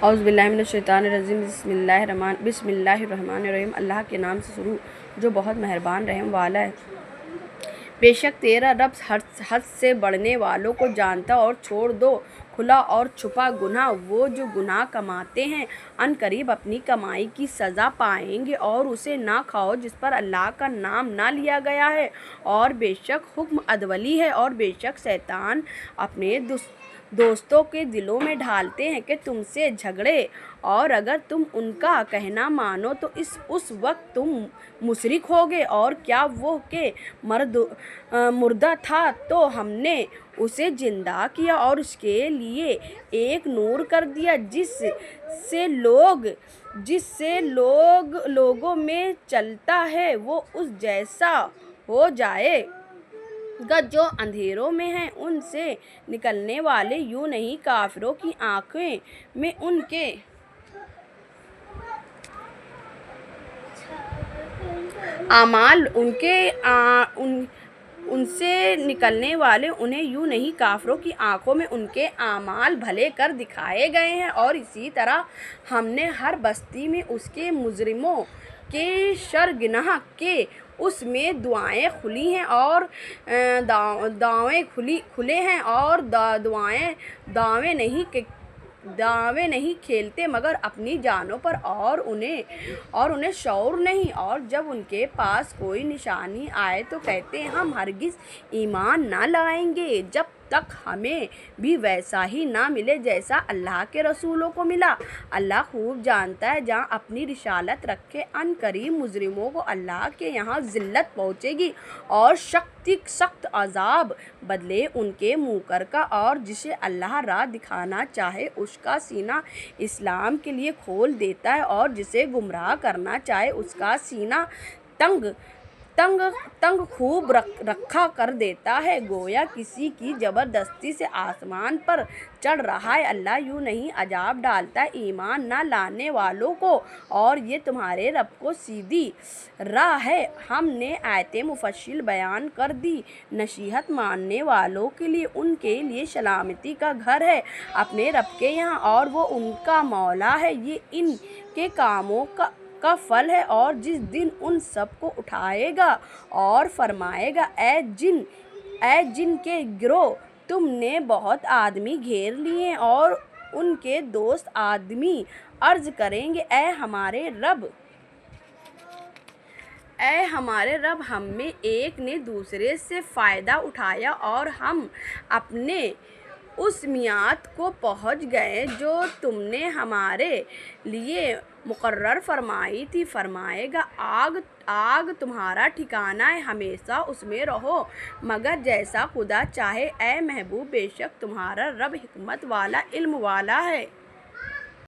اعوذ باللہ من الشیطان الرجیم بسم اللہ الرحمن الرحیم۔ اللہ کے نام سے شروع جو بہت مہربان رحم والا ہے۔ بے شک تیرا رب حد سے بڑھنے والوں کو جانتا اور چھوڑ دو کھلا اور چھپا گناہ۔ وہ جو گناہ کماتے ہیں ان قریب اپنی کمائی کی سزا پائیں گے، اور اسے نہ کھاؤ جس پر اللہ کا نام نہ لیا گیا ہے، اور بے شک حکم عدولی ہے، اور بے شک شیطان اپنے دوستوں کے دلوں میں ڈالتے ہیں کہ تم سے جھگڑے، اور اگر تم ان کا کہنا مانو تو اس وقت تم مشرک ہوگے۔ اور کیا وہ کہ مردہ تھا تو ہم نے اسے زندہ کیا اور اس کے لیے ایک نور کر دیا جس سے لوگوں میں چلتا ہے، وہ اس جیسا ہو جائے گا جو اندھیروں میں ہیں۔ ان سے نکلنے والے یوں نہیں کافروں کی آنکھوں میں ان کے اعمال بھلے کر دکھائے گئے ہیں، اور اسی طرح ہم نے ہر بستی میں اس کے مجرموں کے سرغنہ کے اس میں دعائیں کھلی ہیں اور کھلے ہیں، اور دعوے نہیں کھیلتے مگر اپنی جانوں پر، اور انہیں شعور نہیں۔ اور جب ان کے پاس کوئی نشانی آئے تو کہتے ہیں ہم ہرگز ایمان نہ لائیں گے جب تک ہمیں بھی ویسا ہی نہ ملے جیسا اللہ کے رسولوں کو ملا۔ اللہ خوب جانتا ہے جہاں اپنی رسالت رکھے ان قریب مجرموں کو اللہ کے یہاں ذلت پہنچے گی اور سخت عذاب بدلے ان کے منکر کا، اور جسے اللہ راہ دکھانا چاہے اس کا سینہ اسلام کے لیے کھول دیتا ہے، اور جسے گمراہ کرنا چاہے اس کا سینہ تنگ خوب رکھا کر دیتا ہے، گویا کسی کی زبردستی سے آسمان پر چڑھ رہا ہے۔ اللہ یوں نہیں عذاب ڈالتا ہے ایمان نہ لانے والوں کو، اور یہ تمہارے رب کو سیدھی راہ ہے۔ ہم نے آیتیں مفصل بیان کر دی نصیحت ماننے والوں کے لیے، ان کے لیے سلامتی کا گھر ہے اپنے رب کے یہاں، اور وہ ان کا مولا ہے، یہ ان کے کاموں کا پھل ہے۔ اور جس دن ان سب کو اٹھائے گا اور فرمائے گا اے جن کے گروہ تم نے بہت آدمی گھیر لیے، اور ان کے دوست آدمی عرض کریں گے اے ہمارے رب ہم میں ایک نے دوسرے سے فائدہ اٹھایا، اور ہم اپنے اس میعاد کو پہنچ گئے جو تم نے ہمارے لیے مقرر فرمائی تھی۔ فرمائے گا آگ تمہارا ٹھکانہ ہے، ہمیشہ اس میں رہو مگر جیسا خدا چاہے۔ اے محبوب بے شک تمہارا رب حکمت والا علم والا ہے۔